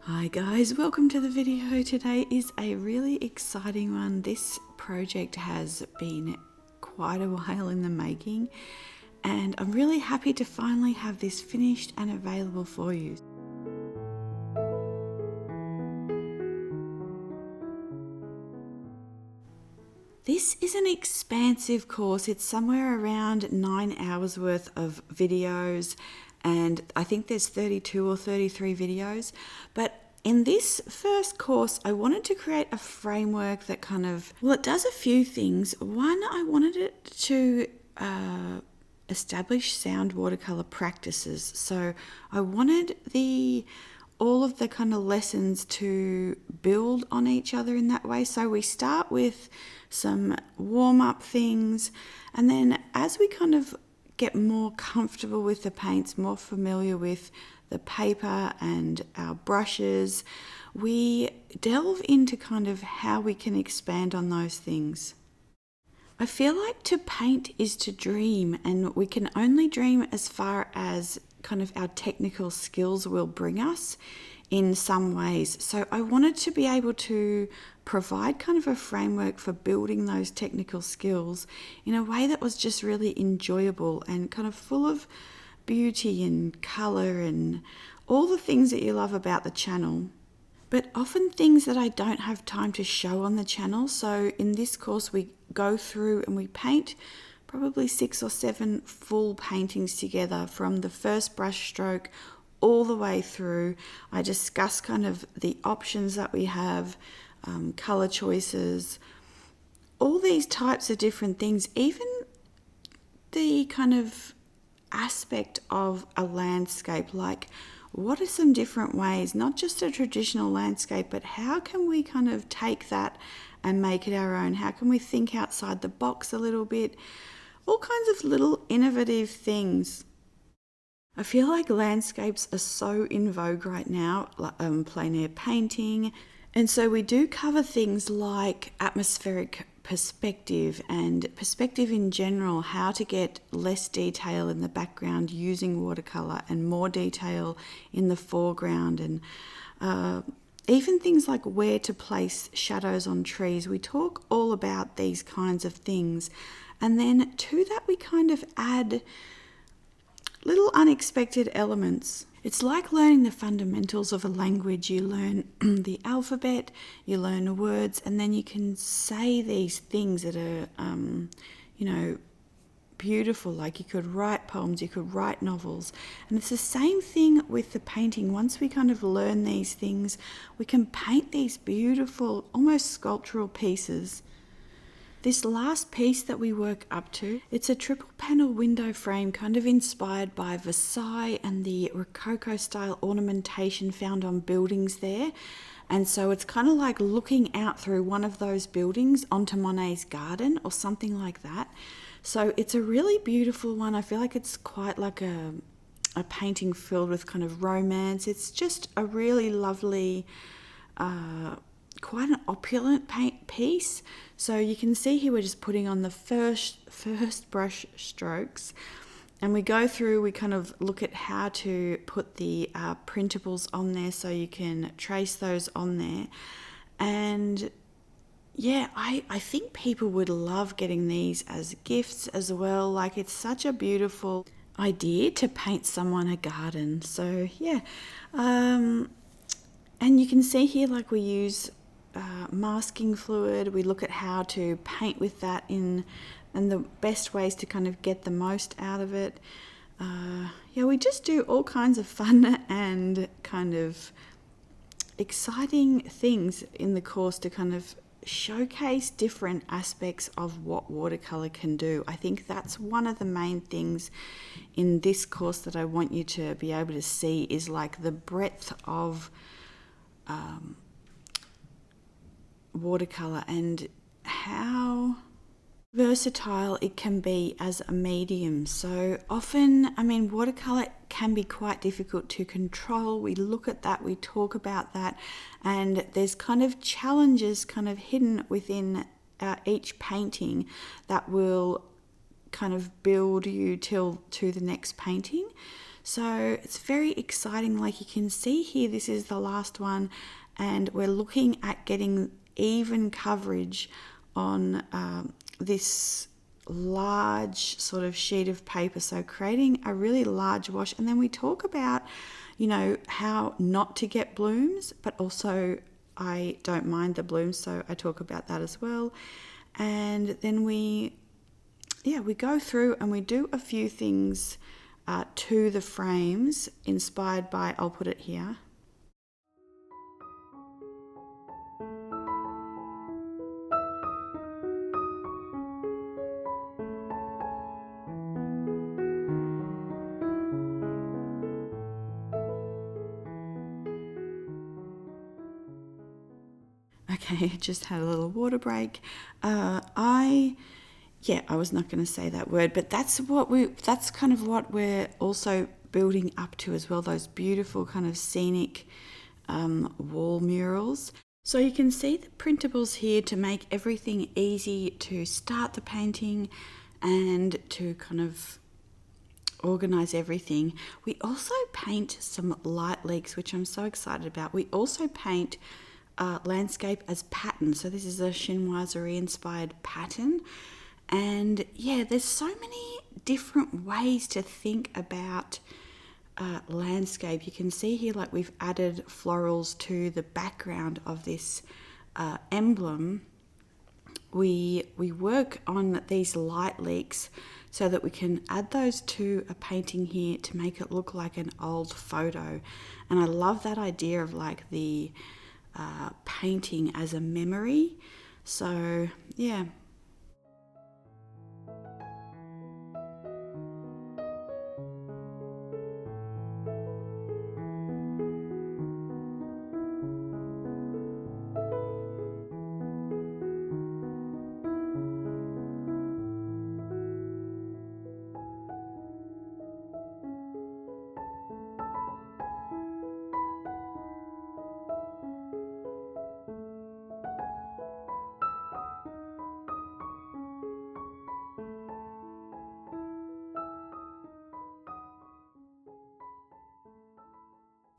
Hi guys, welcome to the video. Today is a really exciting one. This project has been quite a while in the making and I'm really happy to finally have this finished and available for you. This is an expansive course. It's somewhere around 9 hours worth of videos, and I think there's 32 or 33 videos. But in this first course, I wanted to create a framework that it does a few things. One, I wanted it to establish sound watercolor practices. So I wanted all of the kind of lessons to build on each other in that way. So we start with some warm-up things, and then as we kind of get more comfortable with the paints, more familiar with the paper and our brushes, we delve into kind of how we can expand on those things. I feel like to paint is to dream, and we can only dream as far as kind of our technical skills will bring us in some ways. So I wanted to be able to provide kind of a framework for building those technical skills in a way that was just really enjoyable and kind of full of beauty and colour and all the things that you love about the channel. But often things that I don't have time to show on the channel. So in this course we go through and we paint probably 6 or 7 full paintings together from the first brush stroke all the way through. I discuss kind of the options that we have, colour choices, all these types of different things, even the kind of aspect of a landscape, like what are some different ways, not just a traditional landscape, but how can we kind of take that and make it our own? How can we think outside the box a little bit? All kinds of little innovative things. I feel like landscapes are so in vogue right now, plein air painting. And so we do cover things like atmospheric perspective and perspective in general, how to get less detail in the background using watercolor and more detail in the foreground, and even things like where to place shadows on trees. We talk all about these kinds of things. And then to that we kind of add little unexpected elements. It's like learning the fundamentals of a language. You learn the alphabet, you learn words, and then you can say these things that are, beautiful. Like you could write poems, you could write novels. And it's the same thing with the painting. Once we kind of learn these things, we can paint these beautiful, almost sculptural pieces. This last piece that we work up to, it's a triple panel window frame kind of inspired by Versailles and the Rococo style ornamentation found on buildings there. And so it's kind of like looking out through one of those buildings onto Monet's garden or something like that. So it's a really beautiful one. I feel like it's quite like a painting filled with kind of romance. It's just a really lovely, quite an opulent paint piece. So you can see here we're just putting on the first brush strokes, and we go through, we kind of look at how to put the printables on there so you can trace those on there. And yeah, I think people would love getting these as gifts as well. Like, it's such a beautiful idea to paint someone a garden. So yeah, and you can see here, like, we use masking fluid. We look at how to paint with that and the best ways to kind of get the most out of it. We just do all kinds of fun and kind of exciting things in the course to kind of showcase different aspects of what watercolor can do. I think that's one of the main things in this course that I want you to be able to see, is like the breadth of watercolor and how versatile it can be as a medium. So often, watercolor can be quite difficult to control. We look at that, we talk about that, and there's kind of challenges kind of hidden within each painting that will kind of build you to the next painting. So it's very exciting. Like you can see here, this is the last one, and we're looking at getting even coverage on this large sort of sheet of paper. So creating a really large wash. And then we talk about, you know, how not to get blooms, but also I don't mind the blooms, so I talk about that as well. And then we go through and we do a few things to the frames inspired by, I'll put it here. Okay, just had a little water break. I was not going to say that word, but that's kind of what we're also building up to as well, those beautiful kind of scenic wall murals. So you can see the printables here to make everything easy to start the painting and to kind of organize everything. We also paint some light leaks, which I'm so excited about. We also paint landscape as pattern. So this is a chinoiserie inspired pattern. And yeah, there's so many different ways to think about landscape. You can see here, like we've added florals to the background of this emblem. We work on these light leaks so that we can add those to a painting here to make it look like an old photo. And I love that idea of like the painting as a memory. So yeah.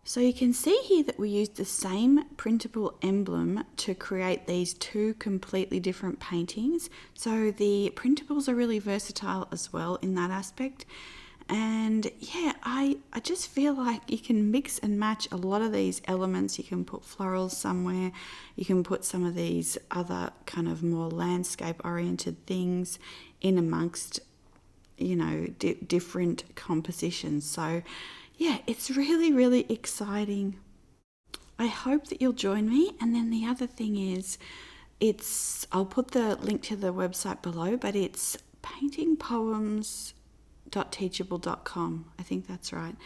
So you can see here that we used the same printable emblem to create these two completely different paintings. So the printables are really versatile as well in that aspect. And yeah, I just feel like you can mix and match a lot of these elements. You can put florals somewhere. You can put some of these other kind of more landscape oriented things in amongst, you know, different compositions. So yeah, it's really, really exciting. I hope that you'll join me. And then the other thing is, I'll put the link to the website below, but it's paintingpoems.teachable.com. I think that's right.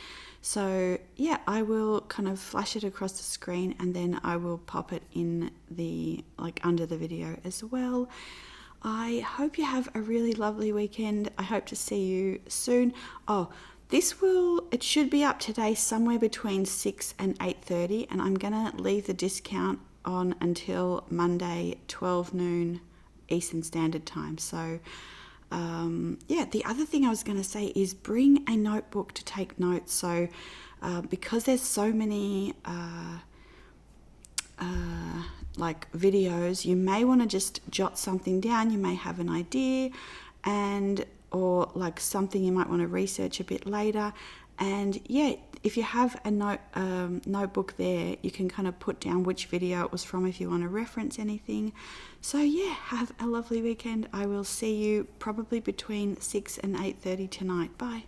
So yeah, I will kind of flash it across the screen and then I will pop it in the, like under the video as well. I hope you have a really lovely weekend. I hope to see you soon. Oh, it should be up today somewhere between 6 and 8:30, and I'm going to leave the discount on until Monday, 12 noon Eastern Standard Time. So, the other thing I was going to say is bring a notebook to take notes. So, because there's so many like videos, you may want to just jot something down. You may have an idea or like something you might want to research a bit later. And yeah, if you have a notebook there, you can kind of put down which video it was from if you want to reference anything. So yeah, have a lovely weekend. I will see you probably between 6 and 8:30 tonight. Bye.